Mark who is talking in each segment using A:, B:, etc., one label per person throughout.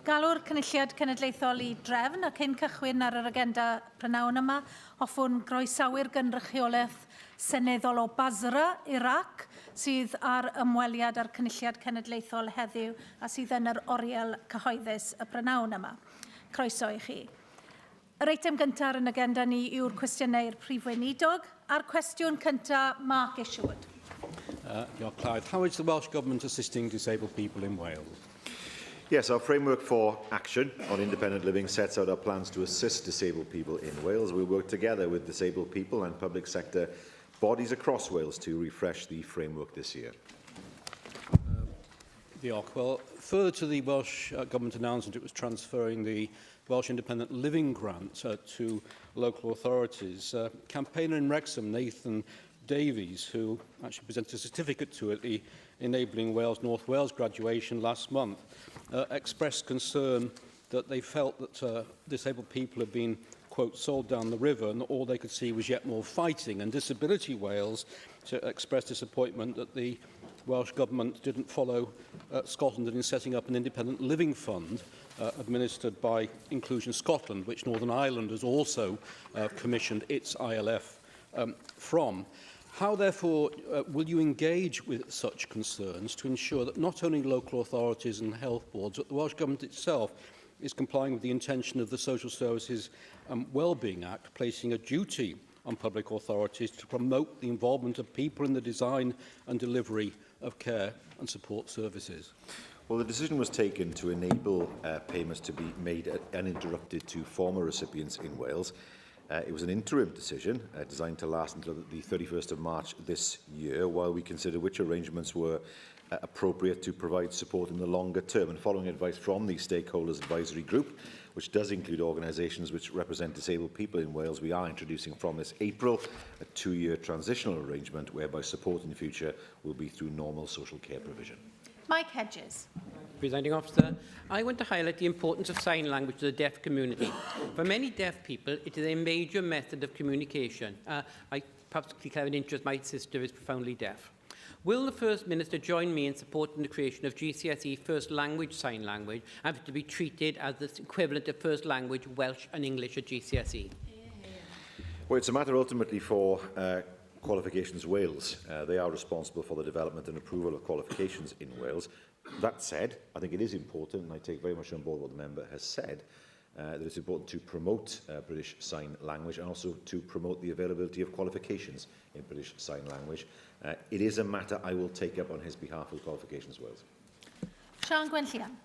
A: Galw'r Cynulliad Cenedlaethol I drefn ac cyn cychwyn ar yr agenda prynawn yma, hoffwn groesawu'r gynrychiolaeth seneddol o Basra, Iraq, sydd ar ymweliad â'r Cynulliad Cenedlaethol heddiw a sydd yn yr oriel cyhoeddus y prynawn yma. Croeso I chi. Yr eitem gyntaf ar yn agenda ni yw'r cwestiynau'r prif weinidog. A'r cwestiwn cyntaf, Mark Isherwood.
B: Diolch, Clive. How is the Welsh Government assisting disabled people in Wales?
C: Yes, our framework for action on independent living sets out our plans to assist disabled people in Wales. We work together with disabled people and public sector bodies across Wales to refresh the framework this year.
B: Diolch. Well, further to the Welsh Government announcement, it was transferring the Welsh Independent Living Grant to local authorities. Campaigner in Wrexham, Nathan Davies, who actually presented a certificate to it, the Enabling Wales North Wales graduation last month, expressed concern that they felt that disabled people had been, quote, sold down the river and that all they could see was yet more fighting. And Disability Wales expressed disappointment that the Welsh Government didn't follow Scotland in setting up an independent living fund administered by Inclusion Scotland, which Northern Ireland has also commissioned its ILF from. How, therefore, will you engage with such concerns to ensure that not only local authorities and health boards, but the Welsh Government itself is complying with the intention of the Social Services Wellbeing Act, placing a duty on public authorities to promote the involvement of people in the design and delivery of care and support services?
C: Well, the decision was taken to enable payments to be made uninterrupted to former recipients in Wales. It was an interim decision designed to last until the 31st of March this year, while we consider which arrangements were appropriate to provide support in the longer term. And following advice from the Stakeholders Advisory Group, which does include organisations which represent disabled people in Wales, we are introducing from this April a 2-year transitional arrangement whereby support in the future will be through normal social care provision.
A: Mike Hedges.
D: Presiding Officer, I want to highlight the importance of sign language to the deaf community. For many deaf people, it is a major method of communication. I perhaps declare an interest, my sister is profoundly deaf. Will the First Minister join me in supporting the creation of GCSE First Language Sign Language and to be treated as the equivalent of First Language Welsh and English at GCSE?
C: Well, it's a matter ultimately for Qualifications Wales. They are responsible for the development and approval of qualifications in Wales. That said, I think it is important, and I take very much on board what the member has said, that it's important to promote British Sign Language and also to promote the availability of qualifications in British Sign Language. It is a matter I will take up on his behalf with Qualifications Wales.
A: Sian Gwenllian.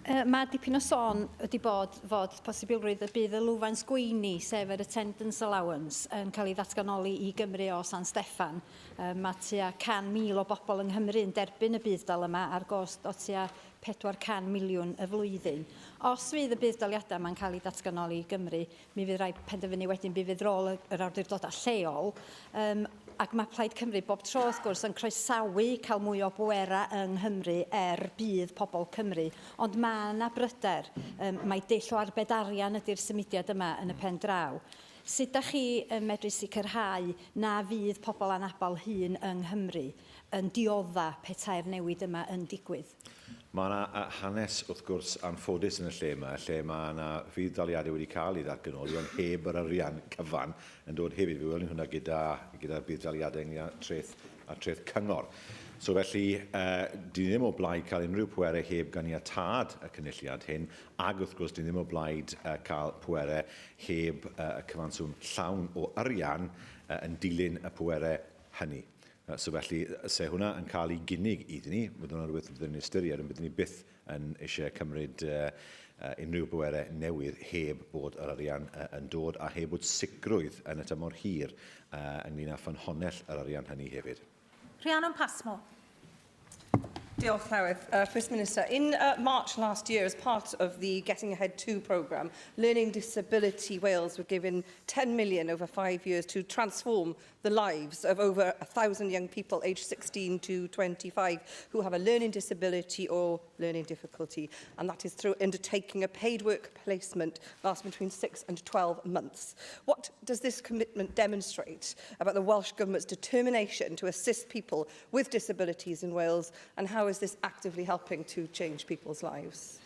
E: Mae dipyn o sôn wedi bod fod posibilrwydd y bydd y lwfans gweini, sef yr attendance allowance, yn cael ei ddatganoli i Gymru o San Steffan. Mae tua 100,000 o bobl yng Nghymru yn derbyn y byddal yma ar gost o tua 400 miliwn y flwyddyn. Os fydd y byddaliadau yma'n cael ei datganoli i Gymru, mi fydd rhaid penderfynu wedyn bydd rôl yr awdurdodau lleol. Ac mae Plaid Cymru bob tro wrth gwrs yn croesawu cael mwy o bwera yng Nghymru bydd pobl Cymru. Ond mae yna bryder. Mae dull o arbed arian ydy'r symudiad yma yn y pen draw. Sut ydych chi medru sicrhau na fydd pobl anabl hŷn yng Nghymru yn diodda petai'r newid yma yn digwydd?
C: Mae yna hanes, wrth gwrs, anffodus yn y lle mae yna fydd daliadau wedi cael ei ddatganoli, ond heb yr arian cyfan yn dod hefyd. Fe welwn ni hwnna gyda'r bydd daliadau ynglŷn â treth cyngor. So felly, dyn ddim o blaid cael unrhyw pwerau heb ganiatad y cynulliad hyn, ac wrth gwrs, dyn ddim o blaid cael pwerau heb y cyfanswm llawn o arian yn dilyn y pwerau hynny. So felly, se hwnna yn cael ei gynnig iddyn ni, bydd hwnna'n rhywbeth byddwn ni'n ystyried, ond byddwn ni byth yn eisiau cymryd unrhyw bwerau newydd heb bod yr arian yn dod a heb bod sicrwydd yn y tymor hir ynglŷn â ffynhonnell yr arian hynny hefyd.
A: Rhiannon Pasmo.
F: Diolch, Llywydd. First Minister, in March last year, as part of the Getting Ahead 2 programme, Learning Disability Wales were given 10 million over 5 years to transform the lives of over 1,000 young people aged 16 to 25 who have a learning disability or learning difficulty, and that is through undertaking a paid work placement lasting between 6 and 12 months. What does this commitment demonstrate about the Welsh Government's determination to assist people with disabilities in Wales, and how is this actively helping to change people's lives?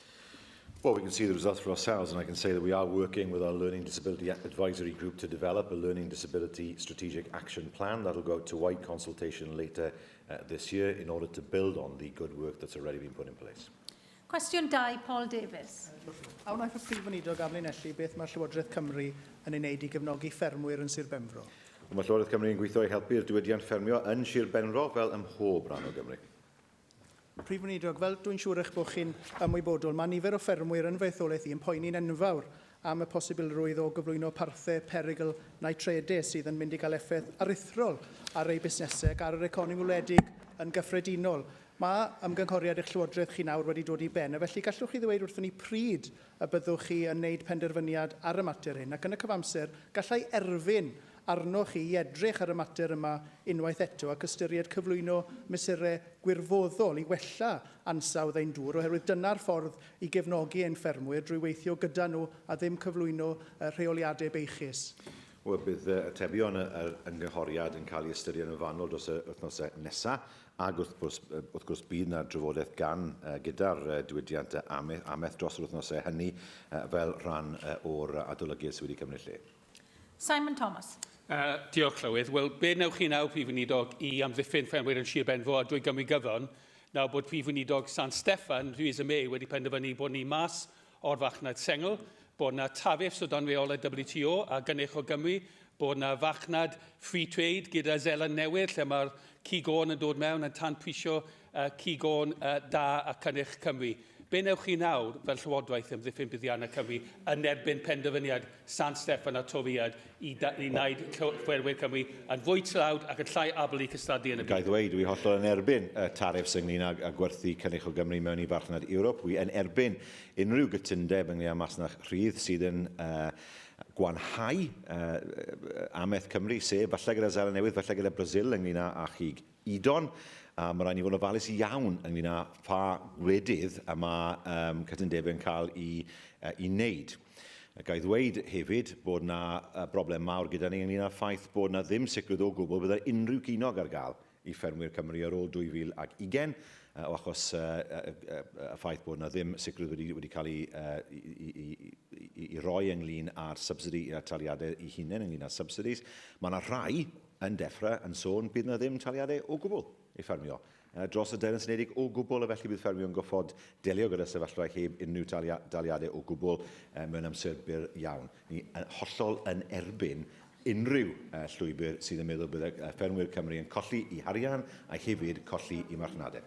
C: Well, we can see the results for ourselves, and I can say that we are working with our Learning Disability Advisory Group to develop a Learning Disability Strategic Action Plan that will go out to wide consultation later this year in order to build on the good work that's already been put in place.
A: Cwestiwn 2, Paul Davies.
G: A wnaeth y Prif Weinidog amlinellu beth mae Llywodraeth Cymru yn ei wneud i gefnogi ffermwyr yn Sir Benfro?
C: Mae Llywodraeth Cymru yn gweithio i helpu'r diwydiant ffermio yn Sir Benfro fel ym mhob rhan o Gymru.
G: Prif Weinidog, fel dwi'n siŵr eich bod chi'n ymwybodol, mae nifer o ffermwyr yn feitholaeth i yn poeni'n enfawr am y posibilrwydd o gyflwyno parthau perygl nitraeddus sydd yn mynd i gael effaith aruthrol ar ei busnesau ar yr economi wledig yn gyffredinol. Mae ymgynghoriad eich llywodraeth chi nawr wedi dod i ben, felly gallwch chi ddweud wrthyn ni pryd y byddwch chi yn wneud penderfyniad ar y mater hyn, ac yn y cyfamser gallai erfyn arnoch chi i edrych ar y mater yma unwaith eto ac ystyried cyflwyno mesurau gwirfoddol i wella ansawdd ein dŵr, oherwydd dyna'r ffordd i gefnogi ein ffermwyr drwy weithio gyda nhw a ddim cyflwyno rheoliadau beichus.
C: Wel, bydd atebion yr ymgynghoriad yn cael ei ystyried yn fanwl dros y wythnosau nesaf, ac wrth gwrs bydd yna drafodaeth gan gyda'r diwydiant ameth dros yr wythnosau hynny fel rhan o'r adolygiad sydd wedi cymryd lle.
A: Simon Thomas.
H: Diolch, Llywydd. Wel, be newch chi nawr, Prif Weinidog, i amddiffyn ffermwyr yn Sir Benfro a drwy Gymru Gyfan, nawr bod Prif Weinidog San Steffan, Theresa May, wedi penderfynu bod ni mas o'r fachnad sengl, bod yna tariffs o dan reolau WTO a gynnych o Gymru, bod yna fachnad free trade gyda Zeland Newydd, lle mae'r cigôn yn dod mewn yn tan prisio cigôn da a cynnych Cymru. Be newch chi nawr fel Llywodraeth amddiffyn buddiannau Cymru yn erbyn penderfyniad San Steffan a Toriad i wneud Ffermwyr Cymru yn fwy tlawd ac yn llai abl i cystadlu yn y byd?
C: Ga'i ddweud, dwi hollol yn erbyn tariffs ynglyn â gwerthu cynnych o Gymru mewn i farchnad Ewrop. Wi yn erbyn unrhyw gytundeb ynglyn â masnach rhydd sydd yn gwanhau ameth Cymru, sef falle gyda Zeland Newydd, falle gyda Brazil ynglyn â chig Idon. Mae rhaid ni fod yn ofalus iawn ynglyn â pha wledydd y mae cytundebau yn cael i wneud. Ga'i ddweud hefyd bod yna broblem mawr gyda ni ynglyn â'r ffaith bod yna ddim sicrwydd o gwbl byddai unrhyw cinog ar gael i ffermwyr Cymru ar ôl 2020 o achos y ffaith bod yna ddim sicrwydd wedi cael ei roi ynglyn â'r subsidi a taliadau i hunain ynglyn â'r subsidies. Mae yna rai yn deffro yn sôn bydd yna ddim taliadau o gwbl i ffermio. Dros y Deyrnas Unedig o gwbl, a felly bydd ffermio yn goffod delio gyda sefyllfa heb unrhyw daliadau o gwbl mewn amser byr iawn. Ni hollol yn erbyn unrhyw llwybr sydd yn meddwl bydd ffermwyr Cymru yn colli i harian a hefyd colli i marchnadau.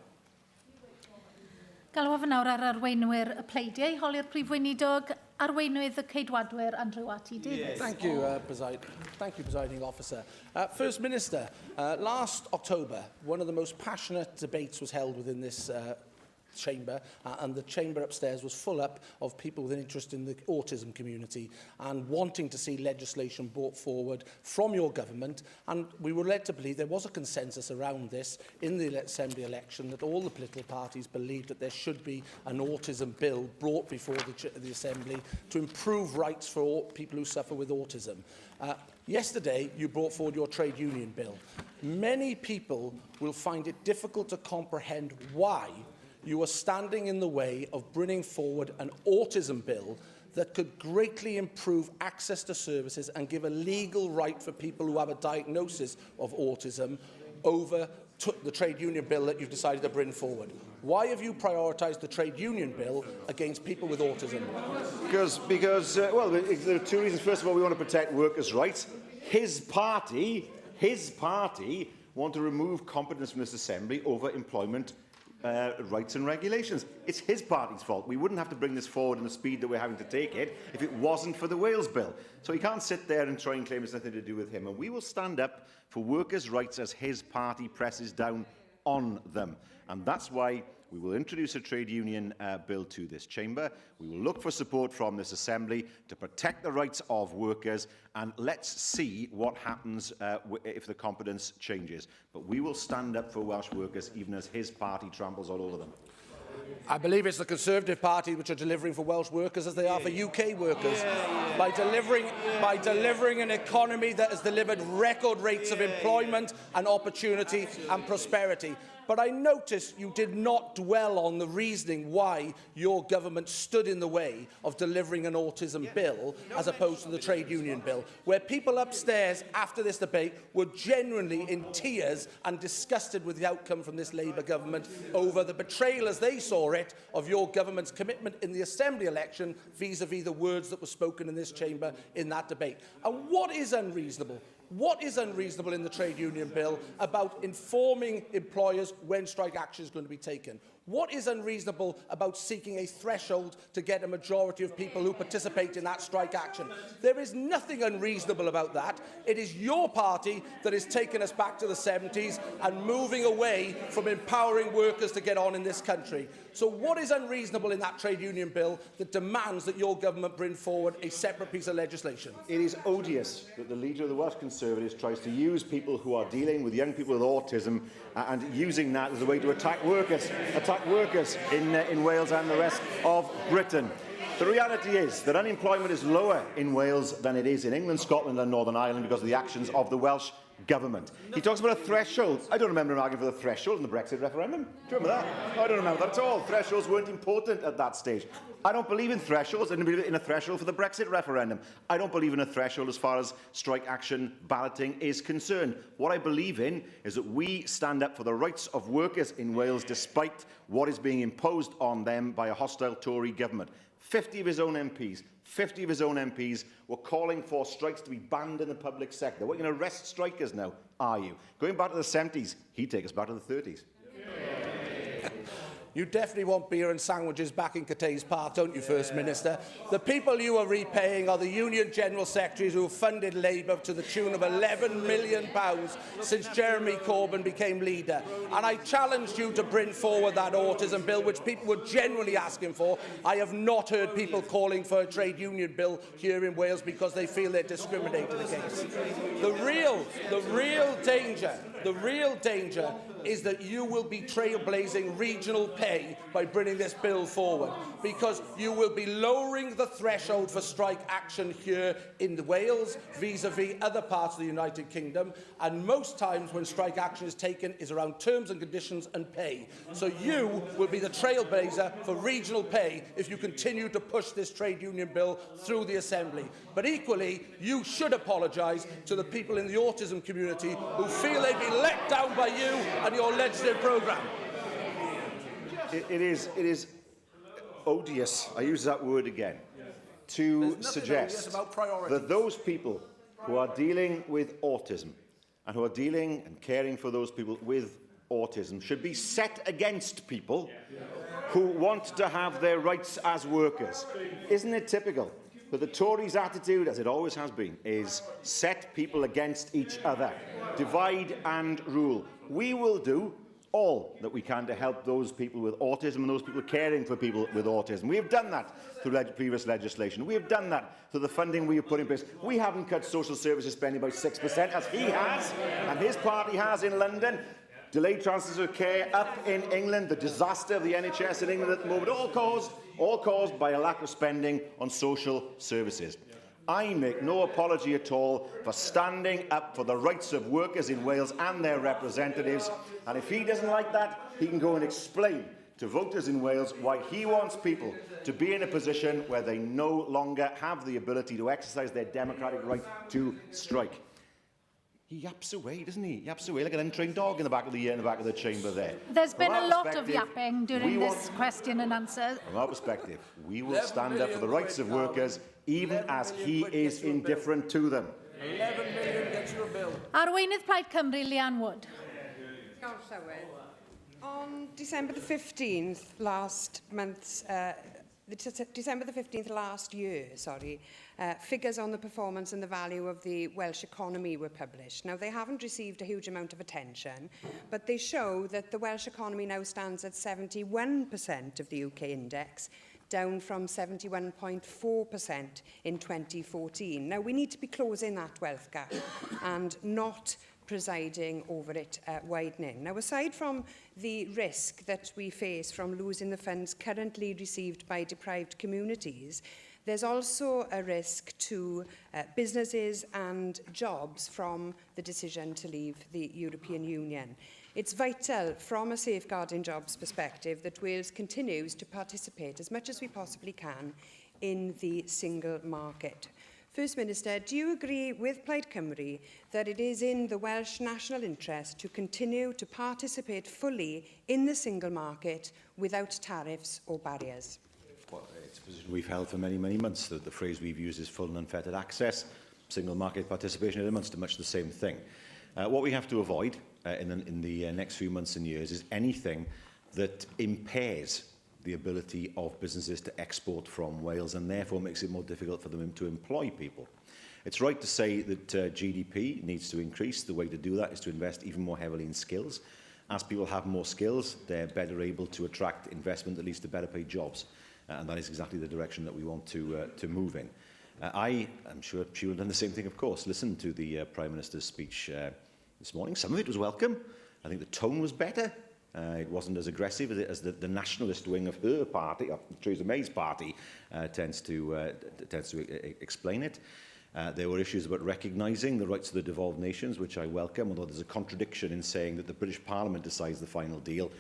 A: Galw fy nawr ar arweinwyr y pleidiau, holi'r Prif Weinidog, arweinydd y ceidwadwyr Andrew Ati Davies.
I: Thank you, Presiding Officer. First Minister, last October, one of the most passionate debates was held within this chamber, and the chamber upstairs was full up of people with an interest in the autism community and wanting to see legislation brought forward from your government, and we were led to believe there was a consensus around this in the Assembly election, that all the political parties believed that there should be an autism bill brought before the Assembly to improve rights for all people who suffer with autism. Yesterday, you brought forward your trade union bill. Many people will find it difficult to comprehend why you are standing in the way of bringing forward an autism bill that could greatly improve access to services and give a legal right for people who have a diagnosis of autism over the trade union bill that you've decided to bring forward. Why have you prioritised the trade union bill against people with autism?
C: Because well, there are two reasons. First of all, we want to protect workers' rights. His party want to remove competence from this Assembly over employment rights and regulations. It's his party's fault. We wouldn't have to bring this forward in the speed that we're having to take it if it wasn't for the Wales bill. So he can't sit there and try and claim it's nothing to do with him. And we will stand up for workers' rights as his party presses down on them. And that's why we will introduce a trade union bill to this chamber. We will look for support from this Assembly to protect the rights of workers, and let's see what happens if the competence changes. But we will stand up for Welsh workers even as his party tramples all over them.
I: I believe it's the Conservative Party which are delivering for Welsh workers as they are for UK workers. By delivering an economy that has delivered record rates of employment and opportunity and prosperity. but I noticed you did not dwell on the reasoning why your government stood in the way of delivering an autism bill as opposed to the trade union bill, where people upstairs after this debate were genuinely in tears and disgusted with the outcome from this Labour government over the betrayal, as they saw it, of your government's commitment in the Assembly election vis-à-vis the words that were spoken in this chamber in that debate. And what is unreasonable? What is unreasonable in the trade union bill about informing employers when strike action is going to be taken? What is unreasonable about seeking a threshold to get a majority of people who participate in that strike action? There is nothing unreasonable about that. It is your party that has taken us back to the 70s and moving away from empowering workers to get on in this country. So what is unreasonable in that trade union bill that demands that your government bring forward a separate piece of legislation? It is odious that the leader of the Welsh Conservatives tries to use people who are dealing with young people with autism and using that as a way to attack workers in Wales and the rest of Britain. The reality is that unemployment is lower in Wales than it is in England, Scotland and Northern Ireland because of the actions of the Welsh Government. He talks about a threshold. I don't remember him arguing for the threshold in the Brexit referendum. Do you remember that? No, I don't remember that at all. Thresholds weren't important at that stage. I don't believe in thresholds. I didn't believe in a threshold for the Brexit referendum. I don't believe in a threshold as far as strike action balloting is concerned. What I believe in is that we stand up for the rights of workers in Wales despite what is being imposed on them by a hostile Tory government. 50 of his own MPs were calling for strikes to be banned in the public sector. What, you're going to arrest strikers now, are you? Going back to the 70s, he'd take us back to the 30s. You definitely want beer and sandwiches back in Cathays Park, don't you, First Minister? The people you are repaying are the Union General Secretaries who have funded Labour to the tune of £11 million since Jeremy Corbyn became leader. And I challenged you to bring forward that autism bill, which people were genuinely asking for. I have not heard people calling for a trade union bill here in Wales because they feel they're discriminated against. The real danger is that you will be trailblazing regional pay by bringing this bill forward, because you will be lowering the threshold for strike action here in Wales vis-à-vis other parts of the United Kingdom, and most times when strike action is taken is around terms and conditions and pay. So you will be the trailblazer for regional pay if you continue to push this trade union bill through the Assembly. But equally, you should apologise to the people in the autism community who feel they've been let down by you and your legislative programme. It is odious, I use that word again, to suggest that those people who are dealing with autism and who are dealing and caring for those people with autism should be set against people who want to have their rights as workers. Isn't it typical that the Tories' attitude, as it always has been, is set people against each other, divide and rule? We will do all that we can to help those people with autism and those people caring for people with autism. We have done that through previous legislation. We have done that through the funding we have put in place. We haven't cut social services spending by 6%, as he has, and his party has in London. Delayed transfers of care up in England, the disaster of the NHS in England at the moment, all caused by a lack of spending on social services. I make no apology at all for standing up for the rights of workers in Wales and their representatives, and if he doesn't like that, he can go and explain to voters in Wales why he wants people to be in a position where they no longer have the ability to exercise their democratic right to strike. He yaps away, doesn't he? He yaps away like an untrained dog in the back of the chamber there.
A: There's been a lot of yapping during this question and answer.
C: From our perspective, we will stand up for the rights of workers, even as he is indifferent to them.
I: 11 million gets you a bill.
A: Arweinydd Plaid Cymru, Leanne Wood.
J: On December the 15th last year, figures on the performance and the value of the Welsh economy were published. Now, they haven't received a huge amount of attention, but they show that the Welsh economy now stands at 71% of the UK index, down from 71.4% in 2014. Now, we need to be closing that wealth gap and not presiding over it widening. Now, aside from the risk that we face from losing the funds currently received by deprived communities, there's also a risk to businesses and jobs from the decision to leave the European Union. It's vital from a safeguarding jobs perspective that Wales continues to participate as much as we possibly can in the single market. First Minister, do you agree with Plaid Cymru that it is in the Welsh national interest to continue to participate fully in the single market without tariffs or barriers?
C: Well, it's a position we've held for many, many months. The phrase we've used is full and unfettered access. Single market participation amounts to much the same thing. What we have to avoid in the next few months and years is anything that impairs the ability of businesses to export from Wales and therefore makes it more difficult for them to employ people. It's right to say that GDP needs to increase. The way to do that is to invest even more heavily in skills. As people have more skills, they're better able to attract investment that leads to better paid jobs. And that is exactly the direction that we want to move in. I am sure she will have done the same thing, of course. Listen to the Prime Minister's speech this morning. Some of it was welcome. I think the tone was better. It wasn't as aggressive as the nationalist wing of her party, Theresa May's party, tends to explain it. There were issues about recognising the rights of the devolved nations, which I welcome, although there's a contradiction in saying that the British Parliament decides the final deal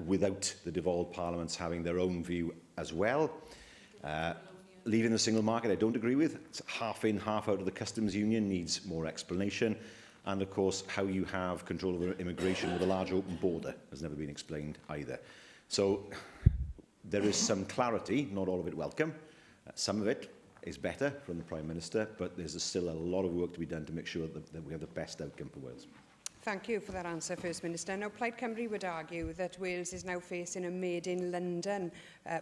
C: without the devolved parliaments having their own view as well. Leaving the single market, I don't agree with. It's half in, half out of the customs union needs more explanation. And, of course, how you have control over immigration with a large open border has never been explained either. So there is some clarity, not all of it welcome. Some of it is better from the Prime Minister, but there's still a lot of work to be done to make sure that we have the best outcome for Wales.
J: Thank you for that answer, First Minister. Now, Plaid Cymru would argue that Wales is now facing a made-in-London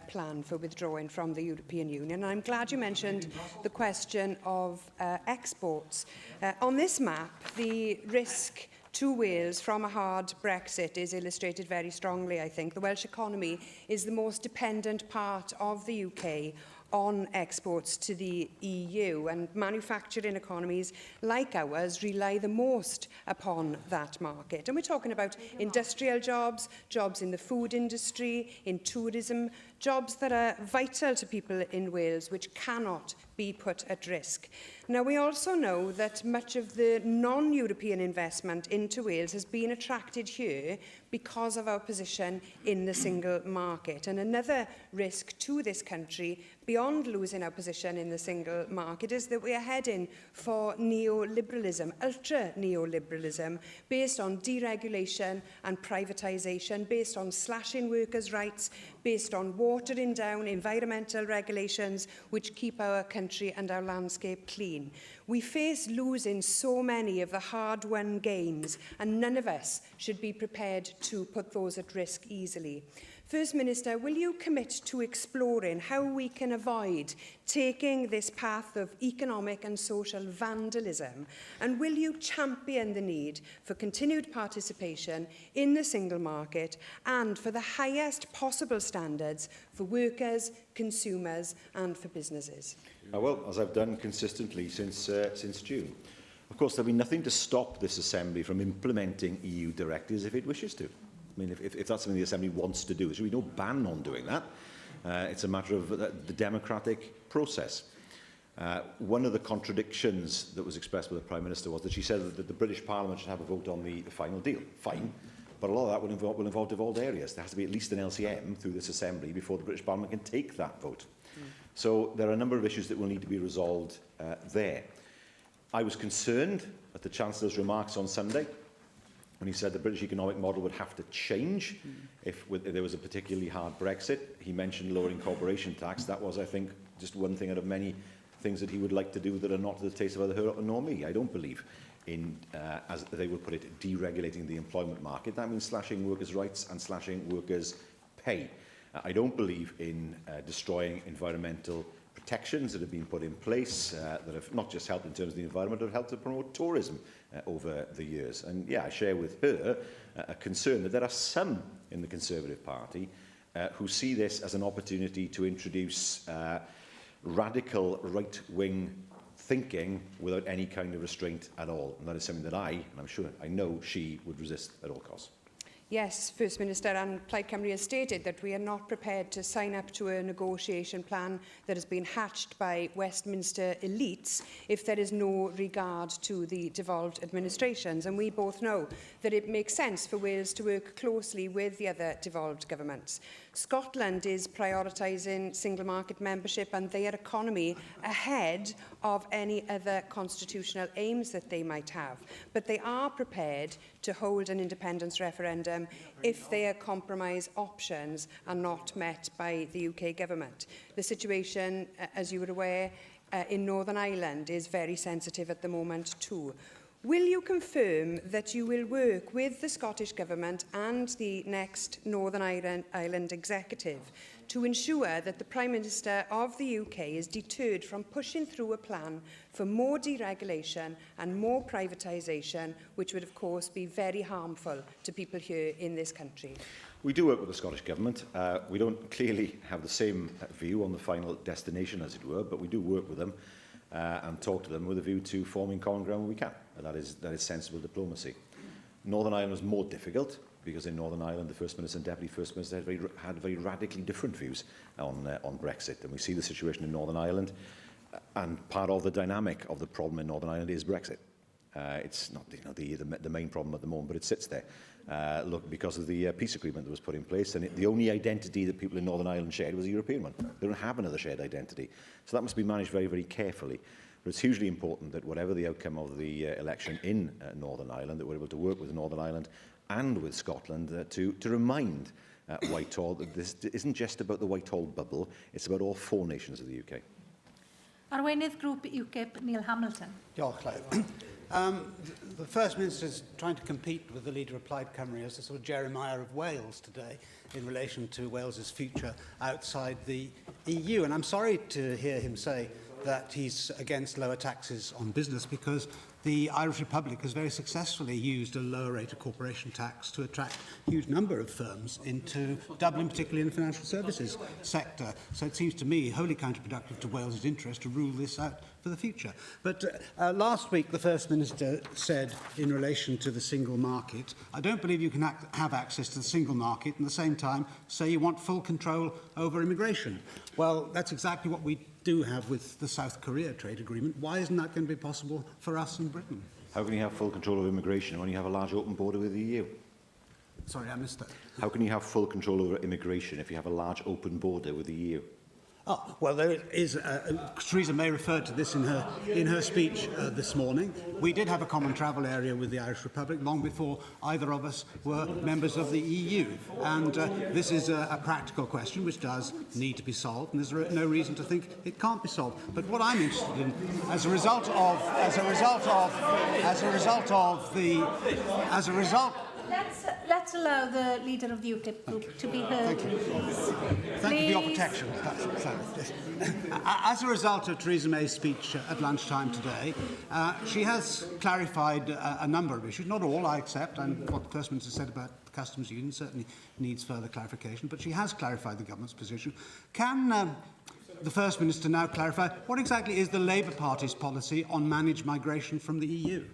J: plan for withdrawing from the European Union. And I'm glad you mentioned the question of exports. On this map, the risk to Wales from a hard Brexit is illustrated very strongly, I think. The Welsh economy is the most dependent part of the UK on exports to the EU, and manufacturing economies like ours rely the most upon that market. And we're talking about industrial jobs, jobs in the food industry, in tourism, jobs that are vital to people in Wales, which cannot be put at risk. Now, we also know that much of the non-European investment into Wales has been attracted here because of our position in the single market. And another risk to this country, beyond losing our position in the single market, is that we are heading for neoliberalism, ultra-neoliberalism, based on deregulation and privatisation, based on slashing workers' rights, based on watering down environmental regulations which keep our country and our landscape clean. We face losing so many of the hard-won gains, and none of us should be prepared to put those at risk easily. First Minister, will you commit to exploring how we can avoid taking this path of economic and social vandalism? And will you champion the need for continued participation in the single market and for the highest possible standards for workers, consumers and for businesses?
C: Well, as I've done consistently since June. Of course, there'll be nothing to stop this Assembly from implementing EU directives if it wishes to. I mean, if that's something the Assembly wants to do, there should be no ban on doing that. It's a matter of the democratic process. One of the contradictions that was expressed by the Prime Minister was that she said that the British Parliament should have a vote on the final deal. Fine, but a lot of that will involve devolved areas. There has to be at least an LCM through this Assembly before the British Parliament can take that vote. So there are a number of issues that will need to be resolved there. I was concerned at the Chancellor's remarks on Sunday when he said the British economic model would have to change if there was a particularly hard Brexit. He mentioned lowering corporation tax. That was, I think, just one thing out of many things that he would like to do that are not to the taste of either her nor me. I don't believe in, as they would put it, deregulating the employment market. That means slashing workers' rights and slashing workers' pay. I don't believe in destroying environmental protections that have been put in place that have not just helped in terms of the environment, but have helped to promote tourism over the years. And yeah, I share with her a concern that there are some in the Conservative Party who see this as an opportunity to introduce radical right-wing thinking without any kind of restraint at all. And that is something that and I'm sure I know she would resist at all costs.
J: Yes, First Minister, and Plaid Cymru has stated that we are not prepared to sign up to a negotiation plan that has been hatched by Westminster elites if there is no regard to the devolved administrations. And we both know that it makes sense for Wales to work closely with the other devolved governments. Scotland is prioritising single market membership and their economy ahead of any other constitutional aims that they might have. But they are prepared to hold an independence referendum if their compromise options are not met by the UK government. The situation, as you were aware, in Northern Ireland is very sensitive at the moment too. Will you confirm that you will work with the Scottish Government and the next Northern Ireland Executive to ensure that the Prime Minister of the UK is deterred from pushing through a plan for more deregulation and more privatisation, which would of course be very harmful to people here in this country?
C: We do work with the Scottish Government. We don't clearly have the same view on the final destination, as it were, but we do work with them and talk to them with a view to forming common ground where we can. And that is sensible diplomacy. Northern Ireland is more difficult because in Northern Ireland the First Minister and Deputy First Minister had very radically different views on Brexit. And we see the situation in Northern Ireland, and part of the dynamic of the problem in Northern Ireland is Brexit. It's not the main problem at the moment, but it sits there. Look, because of the peace agreement that was put in place, and the only identity that people in Northern Ireland shared was a European one. They don't have another shared identity. So that must be managed very, very carefully. But it's hugely important that whatever the outcome of the election in Northern Ireland, that we're able to work with Northern Ireland and with Scotland to remind Whitehall that this isn't just about the Whitehall bubble, it's about all 4 nations of the UK.
A: Arweinydd Grŵp UKIP, Neil Hamilton.
K: Diolch, Clive. The First Minister is trying to compete with the leader of Plaid Cymru as the sort of Jeremiah of Wales today in relation to Wales's future outside the EU. And I'm sorry to hear him say that he's against lower taxes on business, because the Irish Republic has very successfully used a lower rate of corporation tax to attract a huge number of firms into Dublin, particularly in the financial services sector. So it seems to me wholly counterproductive to Wales's interest to rule this out for the future. But last week the First Minister said in relation to the single market, I don't believe you can have access to the single market and at the same time say you want full control over immigration. Well, that's exactly what we do have with the South Korea trade agreement. Why isn't that going to be possible for us in Britain?
C: How can you have full control of immigration when you have a large open border with the EU?
K: Sorry, I missed that.
C: How can you have full control over immigration if you have a large open border with the EU?
K: Oh, well, there is. Theresa May referred to this in her speech this morning. We did have a common travel area with the Irish Republic long before either of us were members of the EU, and this is a practical question which does need to be solved, and there's no reason to think it can't be solved. But what I'm interested in, as a result.
A: Let's allow the leader of the UKIP group to be heard.
K: Thank you. Thank you for your protection. As a result of Theresa May's speech at lunchtime today, she has clarified a number of issues. Not all, I accept, and what the First Minister said about the Customs Union certainly needs further clarification, but she has clarified the government's position. Can the First Minister now clarify what exactly is the Labour Party's policy on managed migration from the EU?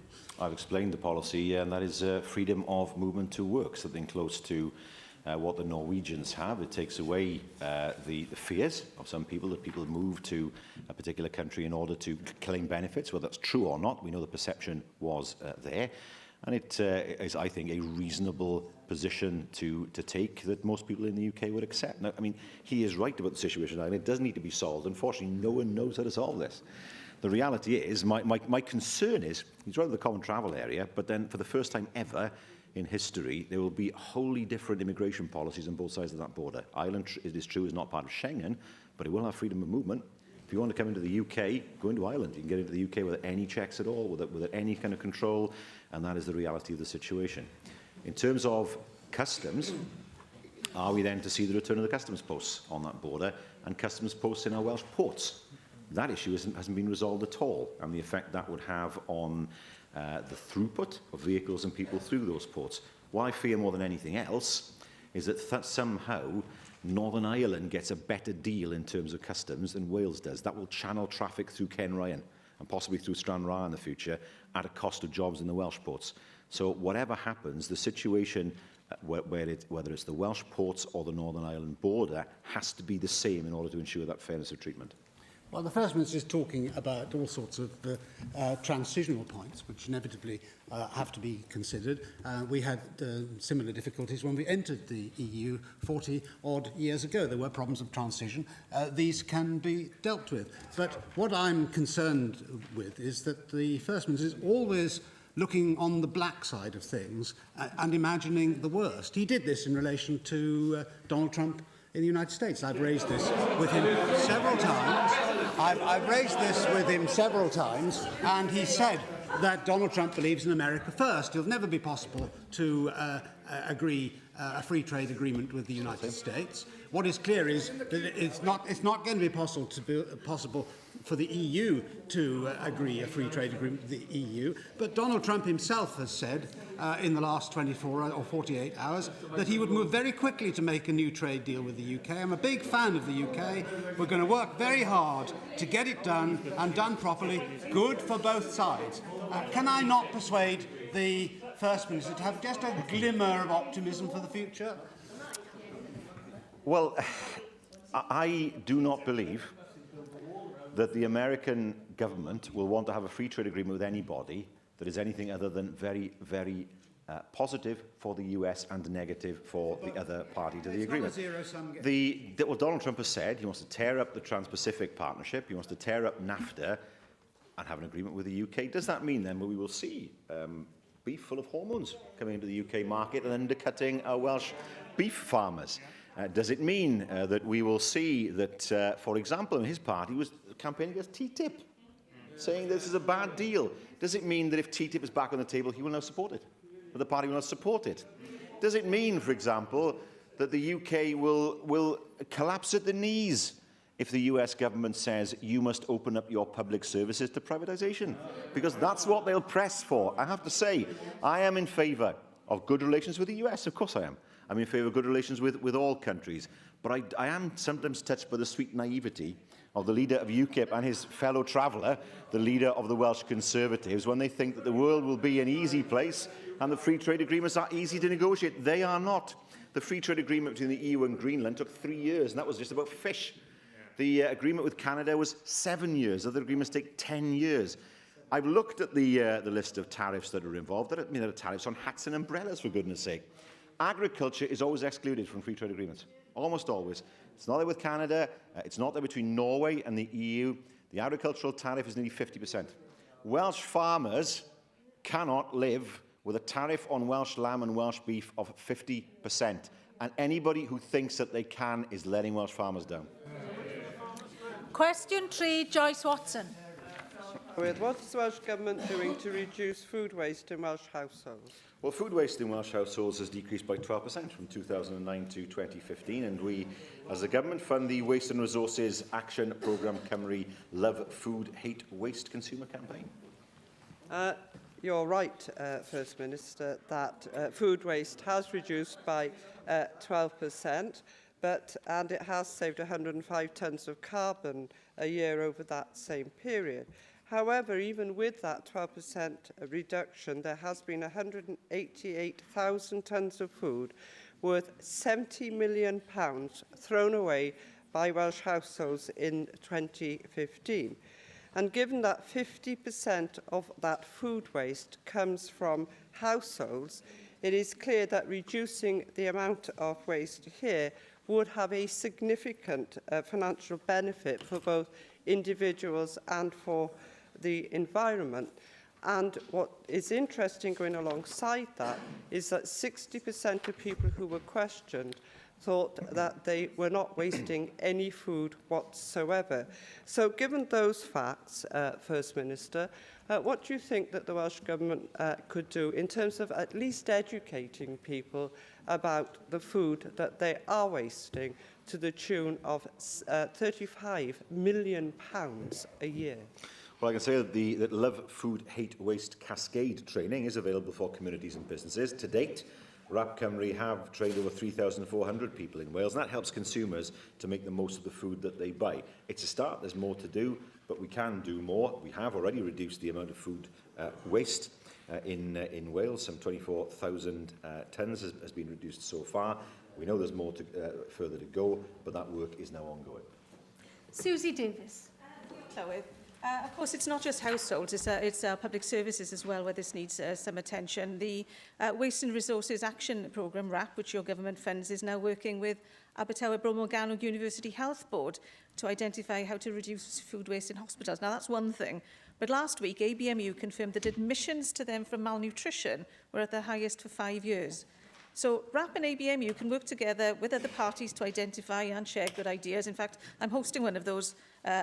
C: I've explained the policy, and that is freedom of movement to work, something close to what the Norwegians have. It takes away the fears of some people that people move to a particular country in order to claim benefits. Whether that's true or not, we know the perception was there. And it is, I think, a reasonable position to take that most people in the UK would accept. Now, I mean, he is right about the situation, and it does need to be solved. Unfortunately, no one knows how to solve this. The reality is, my concern is, he's right at the common travel area, but then for the first time ever in history, there will be wholly different immigration policies on both sides of that border. Ireland, it is true, is not part of Schengen, but it will have freedom of movement. If you want to come into the UK, go into Ireland. You can get into the UK without any checks at all, without any kind of control, and that is the reality of the situation. In terms of customs, are we then to see the return of the customs posts on that border and customs posts in our Welsh ports? That issue hasn't been resolved at all, and the effect that would have on the throughput of vehicles and people through those ports. What I fear more than anything else is that somehow Northern Ireland gets a better deal in terms of customs than Wales does. That will channel traffic through Kenryan and possibly through Stranraer in the future at a cost of jobs in the Welsh ports. So whatever happens, the situation whether it's the Welsh ports or the Northern Ireland border, has to be the same in order to ensure that fairness of treatment?
K: Well, the First Minister is talking about all sorts of transitional points, which inevitably have to be considered. We had similar difficulties when we entered the EU 40-odd years ago. There were problems of transition. These can be dealt with. But what I'm concerned with is that the First Minister is always looking on the black side of things and imagining the worst. He did this in relation to Donald Trump in the United States. I've raised this with him several times. I've raised this with him several times, and he said that Donald Trump believes in America first. It'll never be possible to agree a free trade agreement with the United States. What is clear is that it's not going to be possible for the EU to agree a free trade agreement with the EU. But Donald Trump himself has said in the last 24 or 48 hours that he would move very quickly to make a new trade deal with the UK. I'm a big fan of the UK. We're going to work very hard to get it done and done properly, good for both sides. Can I not persuade the First Minister to have just a glimmer of optimism for the future?
C: Well, I do not believe that the American government will want to have a free trade agreement with anybody that is anything other than very, very positive for the US and negative for the other party to the agreement. What Donald Trump has said, he wants to tear up the Trans-Pacific Partnership, he wants to tear up NAFTA and have an agreement with the UK. Does that mean then we will see beef full of hormones coming into the UK market and undercutting our Welsh beef farmers? Does it mean that we will see that, for example, in his party was campaigning against TTIP, saying this is a bad deal? Does it mean that if TTIP is back on the table, he will now support it? That the party will not support it? Does it mean, for example, that the UK will collapse at the knees if the US government says you must open up your public services to privatisation? Because that's what they'll press for. I have to say, I am in favour of good relations with the US. Of course I am. I'm in favour of good relations with all countries. But I am sometimes touched by the sweet naivety of the leader of UKIP and his fellow traveller, the leader of the Welsh Conservatives, when they think that the world will be an easy place and the free trade agreements are easy to negotiate. They are not. The free trade agreement between the EU and Greenland took 3 years, and that was just about fish. The agreement with Canada was 7 years. Other agreements take 10 years. I've looked at the list of tariffs that are involved. There are tariffs on hats and umbrellas, for goodness sake. Agriculture is always excluded from free trade agreements, almost always. It's not there with Canada, it's not there between Norway and the EU. The agricultural tariff is nearly 50%. Welsh farmers cannot live with a tariff on Welsh lamb and Welsh beef of 50%. And anybody who thinks that they can is letting Welsh farmers down.
A: Question 3, Joyce Watson.
L: What is the Welsh Government doing to reduce food waste in Welsh households?
C: Well, food waste in Welsh households has decreased by 12% from 2009 to 2015, and we, as a government, fund the Waste and Resources Action Programme Cymru Love Food, Hate Waste consumer campaign.
L: You're right, First Minister, that food waste has reduced by 12%, and it has saved 105 tonnes of carbon a year over that same period. However, even with that 12% reduction, there has been 188,000 tonnes of food worth £70 million thrown away by Welsh households in 2015. And given that 50% of that food waste comes from households, it is clear that reducing the amount of waste here would have a significant financial benefit for both individuals and for the environment. And what is interesting going alongside that is that 60% of people who were questioned thought that they were not wasting any food whatsoever. So given those facts, First Minister, what do you think that the Welsh Government could do in terms of at least educating people about the food that they are wasting to the tune of £35 million a year?
C: Well, I can say that Love Food Hate Waste Cascade training is available for communities and businesses. To date, RAP Cymru have trained over 3,400 people in Wales, and that helps consumers to make the most of the food that they buy. It's a start, there's more to do, but we can do more. We have already reduced the amount of food waste. in Wales. Some 24,000 tonnes has been reduced so far. We know there's more further to go, but that work is now ongoing.
A: Susie Davis.
M: Llywydd. Of course, it's not just households, it's public services as well where this needs some attention. The Waste and Resources Action Programme, WRAP, which your government funds, is now working with Abertawe Bro Morgannwg University Health Board to identify how to reduce food waste in hospitals. Now, that's one thing. But last week, ABMU confirmed that admissions to them for malnutrition were at their highest for 5 years. So WRAP and ABMU can work together with other parties to identify and share good ideas. In fact, I'm hosting one of those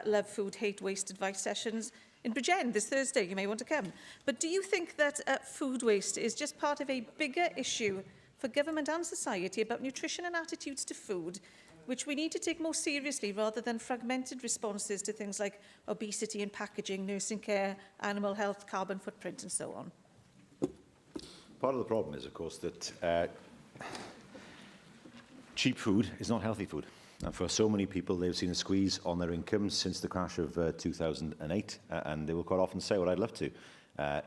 M: Love Food, Hate Waste advice sessions in Bridgend this Thursday. You may want to come. But do you think that food waste is just part of a bigger issue for government and society about nutrition and attitudes to food, which we need to take more seriously rather than fragmented responses to things like obesity and packaging, nursing care, animal health, carbon footprint and so on?
C: Part of the problem is, of course, that cheap food is not healthy food. And for so many people, they've seen a squeeze on their incomes since the crash of 2008, and they will quite often say, well, I'd love to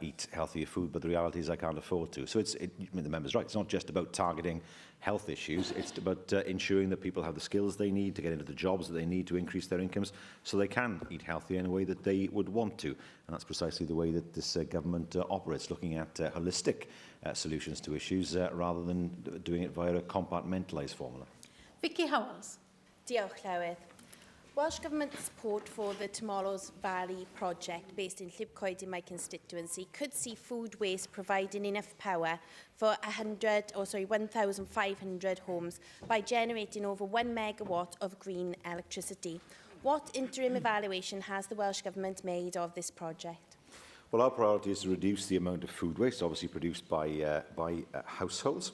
C: eat healthier food, but the reality is I can't afford to. So the member's right. It's not just about targeting health issues. It's about ensuring that people have the skills they need to get into the jobs that they need to increase their incomes so they can eat healthier in a way that they would want to. And that's precisely the way that this government operates, looking at holistic solutions to issues rather than doing it via a compartmentalised formula.
A: Vicky Howells.
N: Diolch, Llywydd. Welsh Government support for the Tomorrow's Valley project based in Llwcoed in my constituency could see food waste providing enough power for 1,500 homes by generating over 1 megawatt of green electricity. What interim evaluation has the Welsh Government made of this project?
C: Well, our priority is to reduce the amount of food waste, obviously produced by households.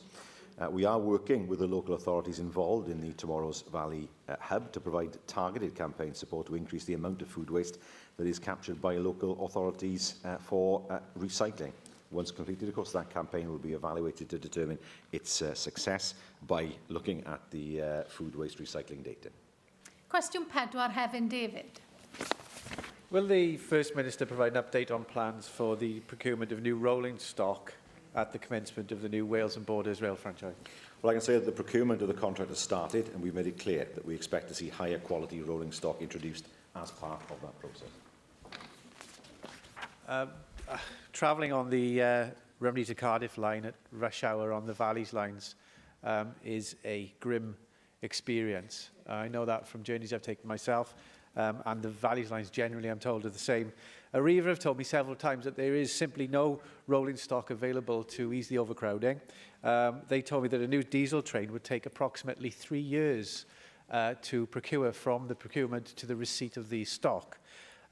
C: We are working with the local authorities involved in the Tomorrow's Valley hub to provide targeted campaign support to increase the amount of food waste that is captured by local authorities for recycling. Once completed, of course, that campaign will be evaluated to determine its success by looking at the food waste recycling data.
A: Cwestiwn 4, Hefin David.
O: Will the First Minister provide an update on plans for the procurement of new rolling stock at the commencement of the new Wales and Borders rail franchise?
C: Well, I can say that the procurement of the contract has started, and we've made it clear that we expect to see higher quality rolling stock introduced as part of that process.
O: Travelling on the Rumney to Cardiff line at rush hour on the Valleys lines is a grim experience. I know that from journeys I've taken myself, and the Valleys lines generally, I'm told, are the same. Arriva have told me several times that there is simply no rolling stock available to ease the overcrowding. They told me that a new diesel train would take approximately 3 years to procure from the procurement to the receipt of the stock.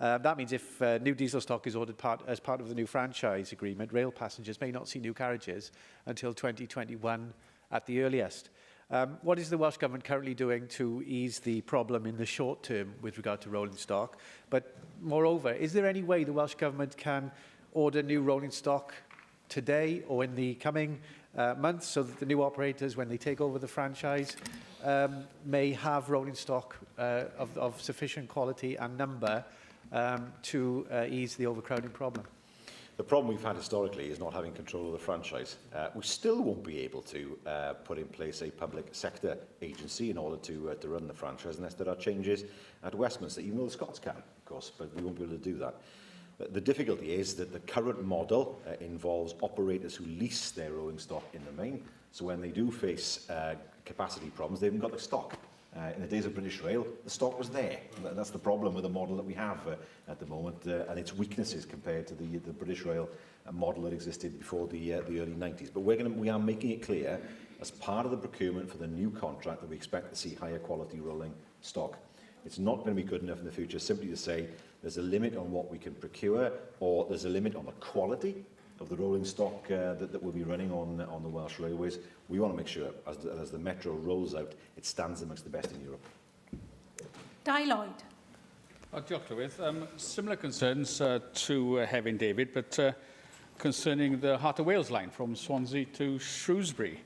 O: That means if new diesel stock is ordered as part of the new franchise agreement, rail passengers may not see new carriages until 2021 at the earliest. What is the Welsh Government currently doing to ease the problem in the short term with regard to rolling stock? But moreover, is there any way the Welsh Government can order new rolling stock today or in the coming months so that the new operators, when they take over the franchise, may have rolling stock of sufficient quality and number to ease the overcrowding problem?
C: The problem we've had historically is not having control of the franchise. We still won't be able to put in place a public sector agency in order to run the franchise unless there are changes at Westminster, even though the Scots can, of course, but we won't be able to do that. The difficulty is that the current model involves operators who lease their rolling stock in the main, so when they do face capacity problems, they haven't got the stock. In the days of British Rail, the stock was there. That's the problem with the model that we have at the moment, and its weaknesses compared to the British Rail model that existed before the early 90s. But we are making it clear, as part of the procurement for the new contract, that we expect to see higher quality rolling stock. It's not going to be good enough in the future simply to say there's a limit on what we can procure, or there's a limit on the quality of the rolling stock that will be running on the Welsh Railways. We want to make sure, as the Metro rolls out, it stands amongst the best in Europe.
A: Dai Lloyd.
H: Diolch, Llywydd. Similar concerns to Hefin David, but concerning the Heart of Wales line from Swansea to Shrewsbury.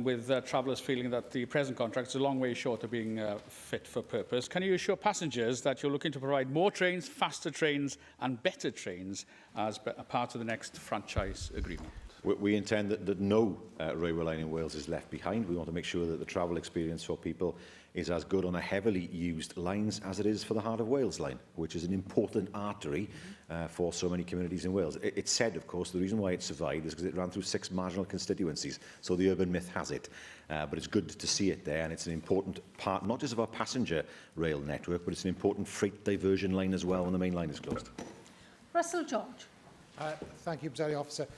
P: with travellers feeling that the present contract is a long way short of being fit for purpose. Can you assure passengers that you're looking to provide more trains, faster trains and better trains as a part of the next franchise agreement?
C: We intend that no railway line in Wales is left behind. We want to make sure that the travel experience for people is as good on the heavily used lines as it is for the Heart of Wales line, which is an important artery for so many communities in Wales. It's said, of course, the reason why it survived is because it ran through 6 marginal constituencies, so the urban myth has it. But it's good to see it there, and it's an important part, not just of our passenger rail network, but it's an important freight diversion line as well when the main line is closed.
A: Russell George.
Q: Thank you, Presiding Officer.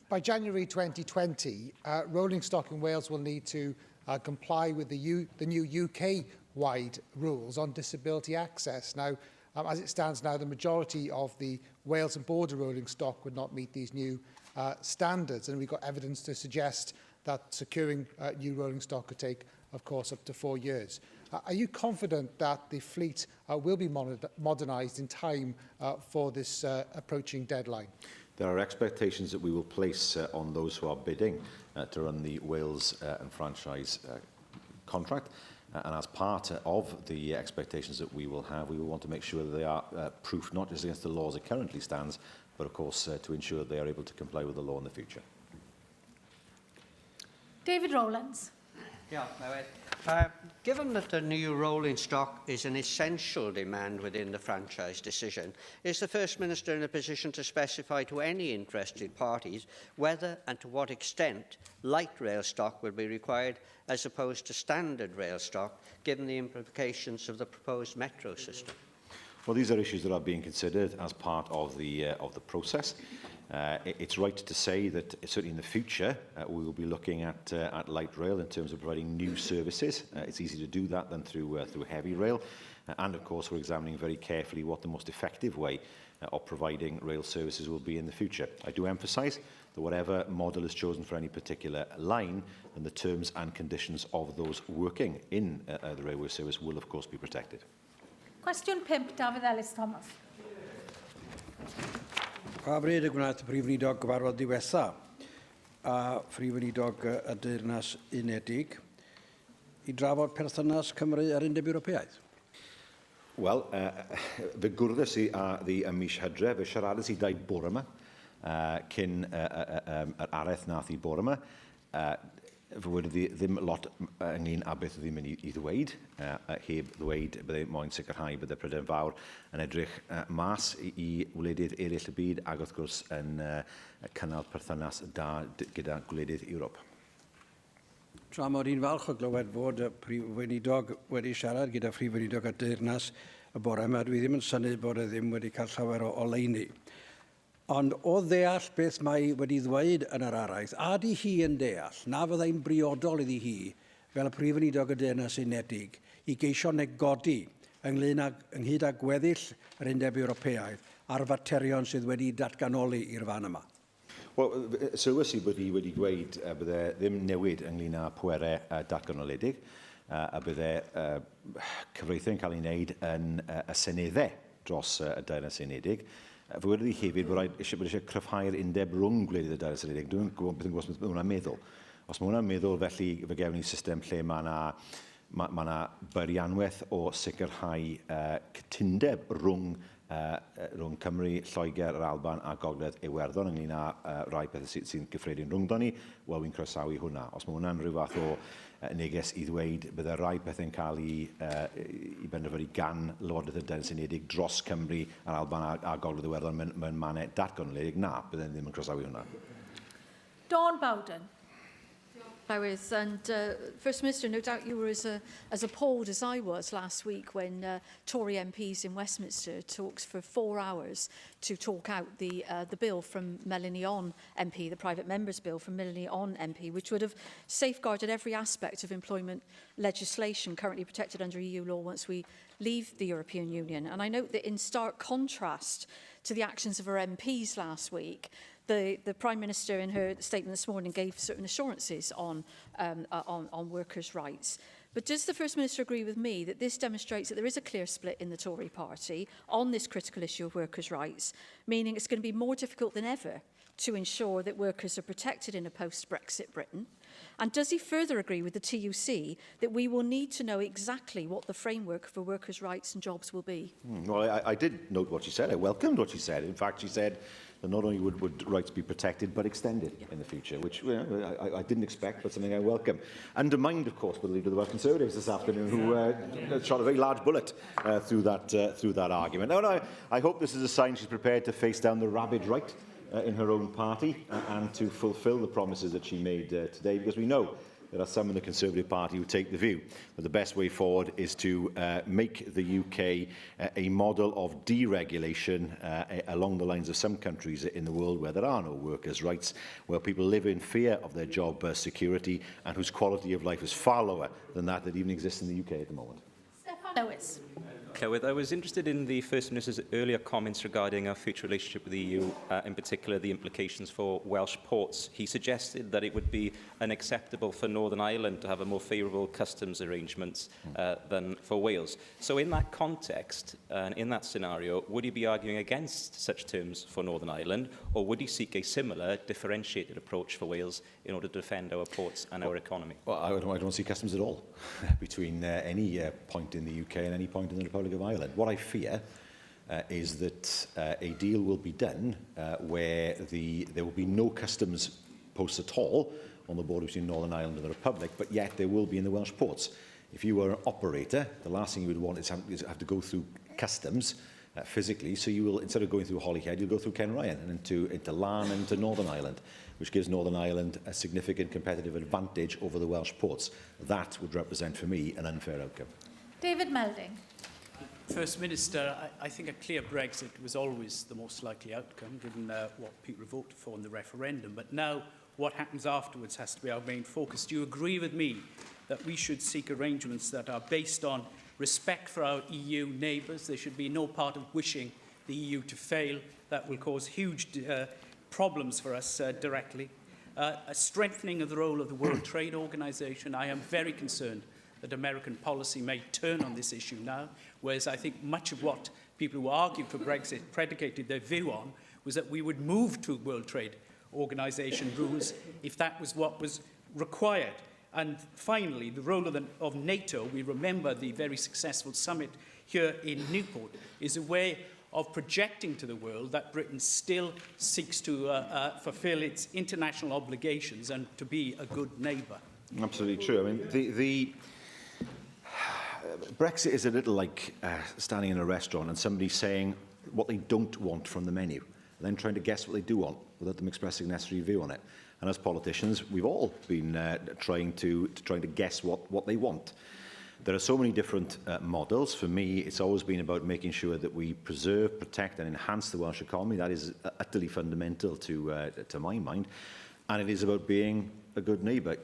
Q: By January 2020, rolling stock in Wales will need to comply with the new UK-wide rules on disability access. Now, as it stands now, the majority of the Wales and border rolling stock would not meet these new standards, and we've got evidence to suggest that securing new rolling stock could take, of course, up to 4 years. Are you confident that the fleet will be modernised in time for this approaching deadline?
C: There are expectations that we will place on those who are bidding to run the Wales and franchise contract. And as part of the expectations that we will have, we will want to make sure that they are proof not just against the law as it currently stands, but of course to ensure that they are able to comply with the law in the future.
A: David Rowlands.
R: Yeah, given that the new rolling stock is an essential demand within the franchise decision, is the First Minister in a position to specify to any interested parties whether and to what extent light rail stock will be required as opposed to standard rail stock, given the implications of the proposed metro system?
C: Well, these are issues that are being considered as part of the process. It's right to say that certainly in the future we will be looking at light rail in terms of providing new services. It's easier to do that than through heavy rail, and of course we're examining very carefully what the most effective way of providing rail services will be in the future. I do emphasise that whatever model is chosen for any particular line, then the terms and conditions of those working in the railway service will of course be protected.
A: Cwestiwn 5, Dafydd Ellis Thomas.
S: Pa bryd y gwnaeth y Prif Weinidog gyfarfod diwetha a Prif Weinidog y Deyrnas Unedig I drafod perthynas Cymru ar Undeb Ewropeaidd?
C: Wel, fe gwrddys I ddi ym mis Hydref, fe siaradus I dau bore yma, cyn yr areth nath I bore yma. Fe wedi ddim lot ynglyn â beth oedd mynd I ddweud, heb ddweud byddai moyn sicrhau byddai Prydain Fawr yn edrych mas I wledydd eraill y byd ac wrth gwrs yn cynnal perthynas da gyda gwledydd Ewrop.
S: Tra mod i'n falch o glywed fod y Prif Weinidog wedi siarad gyda Prif Weinidog y Deyrnas y bore yma, dwi ddim yn synnu bod e ddim wedi cael llawer o oleuni. Ond o ddeall beth mae wedi ddweud yn yr araith, a di hi yn deall, na fyddai'n briodol iddi hi, fel y Prif Weinidog y Deyrnas Unedig, I geisio negodi ynghyd â gweddill yr Undeb Ewropeaidd a'r faterion sydd wedi datganoli i'r fan yma.
C: Wel, sylwys I bod I wedi dweud bydde ddim newid ynglyn â pwerau datganoledig, a bydde cyfreithiau'n cael ei wneud yn y seneddau dros y Deyrnas Unedig. Fe wedi hefyd bod eisiau cryfhau'r undeb rhwng gwledydd y Deyrnas Unedig. Dwi'n gwybod beth yn gwybod beth mae hwnna'n meddwl. Os mae hwnna'n meddwl, felly fe gewn ni system lle mae yna byrianwaith o sicrhau cytundeb rhwng Cymru, Lloegr, yr Alban a Gogledd Iwerddon ynglyn â rai pethau sy'n gyffredin rhwngdon ni, wel wy'n croesawu hwnna. Os mae hwnna'n rhyw fath o neges I ddweud bydde rai pethau'n cael I benderfynu gan Lywodraeth y Deyrnas Unedig dros Cymru, yr Alban a Gogledd Iwerddon mewn mannau datganoledig, na, bydde ddim yn croesawu hwnna.
A: Dawn Bowden.
E: Powers, and First Minister, no doubt you were as appalled as I was last week when Tory MPs in Westminster talked for 4 hours to talk out the bill from Melanie On MP, the private member's bill from Melanie On MP, which would have safeguarded every aspect of employment legislation currently protected under EU law once we leave the European Union. And I note that in stark contrast to the actions of her MPs last week, the Prime Minister in her statement this morning gave certain assurances on workers' rights. But does the First Minister agree with me that this demonstrates that there is a clear split in the Tory party on this critical issue of workers' rights, meaning it's going to be more difficult than ever to ensure that workers are protected in a post-Brexit Britain?
T: And does he further agree with the TUC that we will need to know exactly what the framework for workers' rights and jobs will be?
C: Well, I did note what she said. I welcomed what she said. In fact, she said that not only would rights be protected, but extended in the future, which I didn't expect, but something I welcome. Undermined, of course, by the Leader of the Welsh Conservatives this afternoon, who shot a very large bullet through that argument. Now, I hope this is a sign she's prepared to face down the rabid right in her own party and to fulfil the promises that she made today, because we know there are some in the Conservative Party who take the view that the best way forward is to make the UK a model of deregulation along the lines of some countries in the world where there are no workers' rights, where people live in fear of their job security and whose quality of life is far lower than that even exists in the UK at the moment.
A: Steffan Lewis.
U: Clywyd, I was interested in the First Minister's earlier comments regarding our future relationship with the EU, in particular the implications for Welsh ports. He suggested that it would be unacceptable for Northern Ireland to have a more favourable customs arrangements than for Wales. So in that context, and in that scenario, would he be arguing against such terms for Northern Ireland, or would he seek a similar differentiated approach for Wales in order to defend our ports and our economy?
C: Well, I don't see customs at all between any point in the UK and any point in the Republic of Ireland. What I fear is that a deal will be done where there will be no customs posts at all on the border between Northern Ireland and the Republic, but yet there will be in the Welsh ports. If you were an operator, the last thing you would want is have to go through customs physically, so you will, instead of going through Holyhead, you'll go through Kenryan and into Larne and to Northern Ireland, which gives Northern Ireland a significant competitive advantage over the Welsh ports. That would represent for me an unfair outcome.
A: David Melding.
V: First Minister, I think a clear Brexit was always the most likely outcome, given what people voted for in the referendum. But now, what happens afterwards has to be our main focus. Do you agree with me that we should seek arrangements that are based on respect for our EU neighbours? There should be no part of wishing the EU to fail. That will cause huge problems for us directly. A strengthening of the role of the World Trade Organization. I am very concerned that American policy may turn on this issue now, whereas I think much of what people who argued for Brexit predicated their view on was that we would move to World Trade Organization rules if that was what was required. And finally, the role of NATO, we remember the very successful summit here in Newport, is a way of projecting to the world that Britain still seeks to fulfill its international obligations and to be a good neighbour.
C: Absolutely true. I mean, Brexit is a little like standing in a restaurant and somebody saying what they don't want from the menu, and then trying to guess what they do want without them expressing a necessary view on it. And as politicians, we've all been trying to guess what they want. There are so many different models. For me, it's always been about making sure that we preserve, protect and enhance the Welsh economy. That is utterly fundamental to my mind. And it is about being a good neighbour.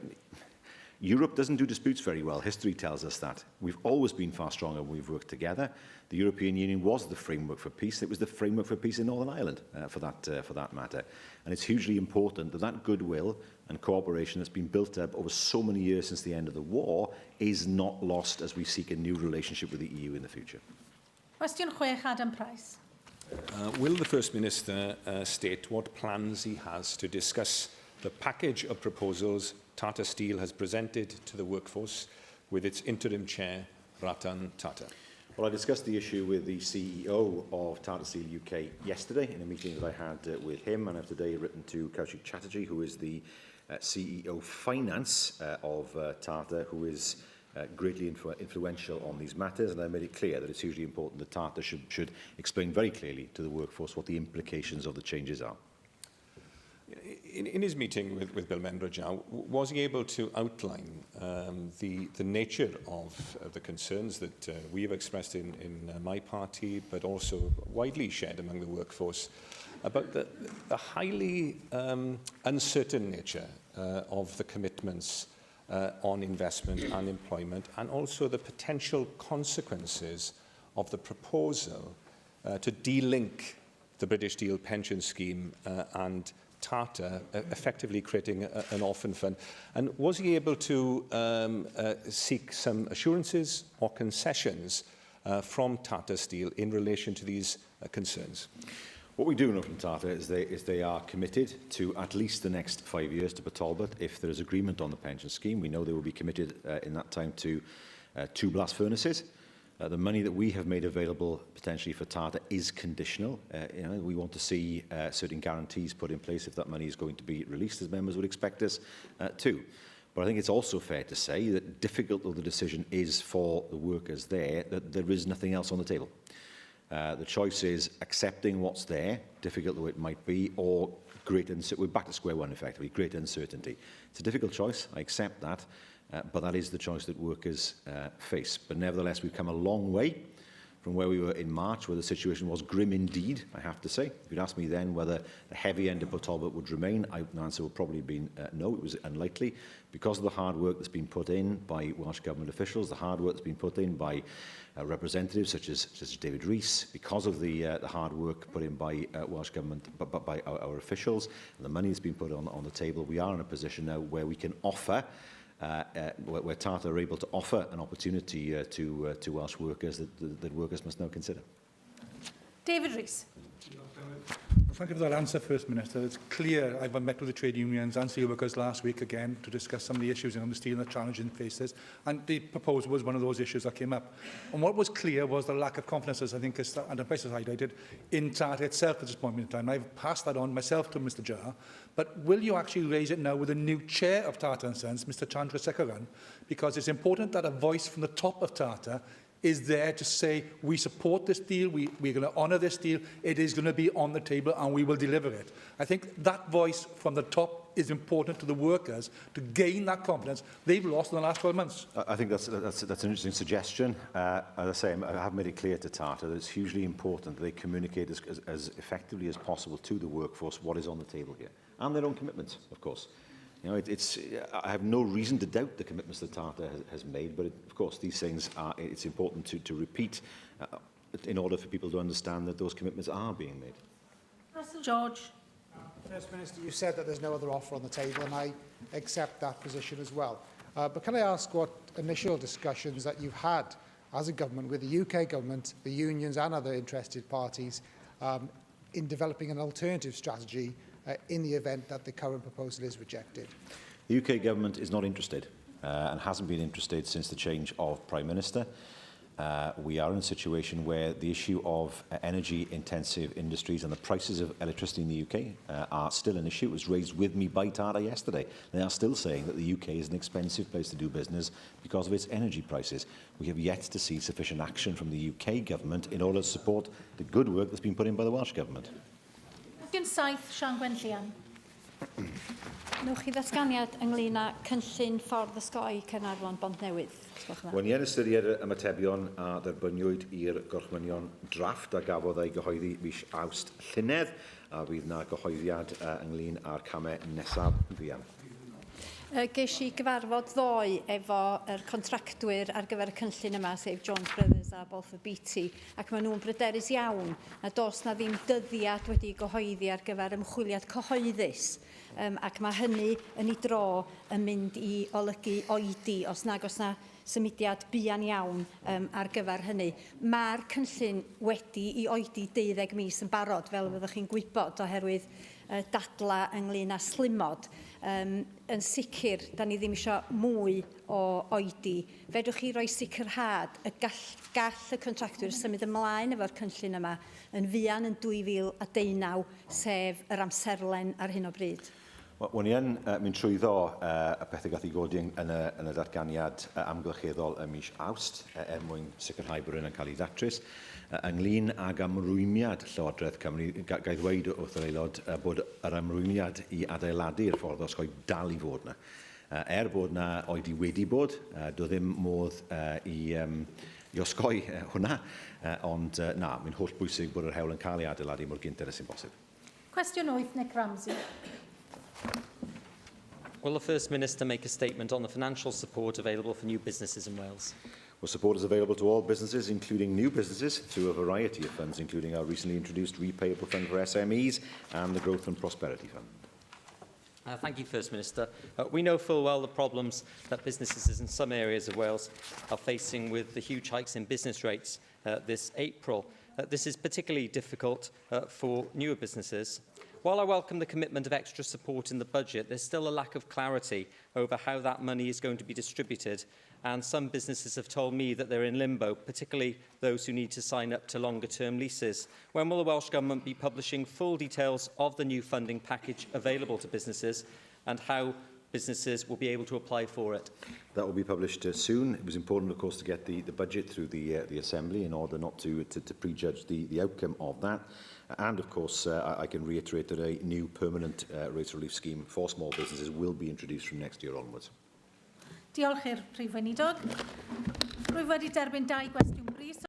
C: Europe doesn't do disputes very well. History tells us that. We've always been far stronger when we've worked together. The European Union was the framework for peace. It was the framework for peace in Northern Ireland, for that matter. And it's hugely important that that goodwill and cooperation that's been built up over so many years since the end of the war is not lost as we seek a new relationship with the EU in the future.
A: Question 6, Adam Price.
W: Will the First Minister state what plans he has to discuss the package of proposals Tata Steel has presented to the workforce with its interim chair, Ratan Tata?
C: Well, I discussed the issue with the CEO of Tata Steel UK yesterday in a meeting that I had with him, and I've today written to Kaushik Chatterjee, who is the CEO Finance of Tata, who is greatly influential on these matters, and I made it clear that it's hugely important that Tata should explain very clearly to the workforce what the implications of the changes are.
W: In his meeting with Bill Membrow, was he able to outline the nature of the concerns that we have expressed in my party, but also widely shared among the workforce, about the highly uncertain nature of the commitments on investment and employment, and also the potential consequences of the proposal to de-link the British Steel pension scheme and Tata, effectively creating an orphan fund? And was he able to seek some assurances or concessions from Tata Steel in relation to these concerns?
C: What we do know from Tata is they are committed to at least the next 5 years to Port Talbot. If there is agreement on the pension scheme, we know they will be committed in that time to 2 blast furnaces. The money that we have made available potentially for Tata is conditional. We want to see certain guarantees put in place if that money is going to be released, as members would expect us to. But I think it's also fair to say that difficult though the decision is for the workers there, that there is nothing else on the table. The choice is accepting what's there, difficult though it might be, or great uncertainty. We're back to square one, effectively, great uncertainty. It's a difficult choice, I accept that, but that is the choice that workers face. But nevertheless, we've come a long way from where we were in March, where the situation was grim indeed, I have to say. If you'd asked me then whether the heavy end of Port Talbot would remain, the answer would probably have been no, it was unlikely. Because of the hard work that's been put in by Welsh Government officials, the hard work that's been put in by representatives such as David Rees, because of the hard work put in by Welsh Government, but by our officials, and the money that's been put on the table, we are in a position now where we can offer where Tata are able to offer an opportunity to Welsh workers that workers must now consider.
A: David Rees.
B: Thank you for that answer, First Minister. It's clear I've met with the trade unions and steel workers last week again to discuss some of the issues in the steel and the challenges it faces, and the proposal was one of those issues that came up. And what was clear was the lack of confidence, as I think Adam Price has highlighted, in Tata itself at this point in time. I've passed that on myself to Mr Jar, but will you actually raise it now with the new chair of Tata & Sons, Mr Chandra Sekaran? Because it's important that a voice from the top of Tata is there to say, we support this deal, we're going to honour this deal, it is going to be on the table and we will deliver it. I think that voice from the top is important to the workers to gain that confidence they've lost in the last 12 months. I think that's an interesting suggestion. As I say, I have made it clear to Tata that it's hugely important that they communicate as effectively as possible to the workforce what is on the table here, and their own commitments, of course. You know, I have no reason to doubt the commitments that Tata has made, but of course these things it's important to repeat in order for people to understand that those commitments are being made.
A: Russell George.
Q: First Minister, you said that there's no other offer on the table, and I accept that position as well. But can I ask what initial discussions that you've had as a government with the UK government, the unions and other interested parties in developing an alternative strategy in the event that the current proposal is rejected?
C: The UK government is not interested and hasn't been interested since the change of Prime Minister. We are in a situation where the issue of energy-intensive industries and the prices of electricity in the UK are still an issue. It was raised with me by Tata yesterday. They are still saying that the UK is an expensive place to do business because of its energy prices. We have yet to see sufficient action from the UK government in order to support the good work that's been put in by the Welsh Government.
A: Cwestiwn 7, Sian Gwenllian.
E: Nwch chi ddatganiad ynglyn â cynllun ffordd ysgoi Caernarfon Bontnewydd?
C: Wel, ni yn ystyried ymatebion a dderbyniwyd i'r gorchmynion drafft a gafodd ei gyhoeddi mis Awst llynedd, a fydd yna gyhoeddiad ynglyn â'r camau nesaf fuan.
E: Ges i gyfarfod ddoe efo contractwyr ar gyfer y cynllun yma, sef Jones Brothers a Balfour Beatty, ac maen nhw'n bryderus iawn a dos na ddim dyddiad wedi gyhoeddi ar gyfer ymchwiliad cyhoeddus, ac mae hynny yn ei dro yn mynd i olygu oedi os na symudiad buan iawn ar gyfer hynny. Mae'r cynllun wedi i oedi 12 mis yn barod, fel fyddwch chi'n gwybod, oherwydd dadla ynglyn â slimod. Yn sicr, da ni ddim eisiau mwy o oedi. Fedrwch chi roi sicrhad y gall y contractwyr symud ymlaen efo'r cynllun yma yn fuan yn 2019, sef yr amserlen ar hyn o bryd?
C: Wel, ni yn mynd trwyddo y pethau gath i godi yn y datganiad amgylcheddol ym mis Awst mwyn sicrhau bod hyn yn cael ei ddatrys. Ynglyn ag amrwymiad Llywodraeth Cymru, gaeth dweud wrth yr aelod bod yr amrwymiad i adeiladu'r ffordd osgoi dal i fod yna. Bod yna oedi wedi bod, doedd ddim modd i osgoi hwnna, ond na, mae'n holl bwysig bod yr hewl yn cael ei adeiladu mor gynted as sy'n bosib.
A: Cwestiwn 8, Nick Ramsey.
D: Will the First Minister make a statement on the financial support available for new businesses in Wales?
C: Well, support is available to all businesses, including new businesses, through a variety of funds, including our recently introduced Repayable Fund for SMEs and the Growth and Prosperity Fund.
D: Thank you, First Minister. We know full well the problems that businesses in some areas of Wales are facing with the huge hikes in business rates this April. This is particularly difficult for newer businesses. While I welcome the commitment of extra support in the budget, there's still a lack of clarity over how that money is going to be distributed, and some businesses have told me that they're in limbo, particularly those who need to sign up to longer-term leases. When will the Welsh Government be publishing full details of the new funding package available to businesses, and how businesses will be able to apply for it?
C: That will be published soon. It was important, of course, to get the budget through the Assembly in order not to prejudge the outcome of that. And, of course, I can reiterate that a new permanent rate relief scheme for small businesses will be introduced from next year onwards.
A: Diolch i'r Prif Weinidog. Rwyf wedi derbyn 2 gwestiwn brys.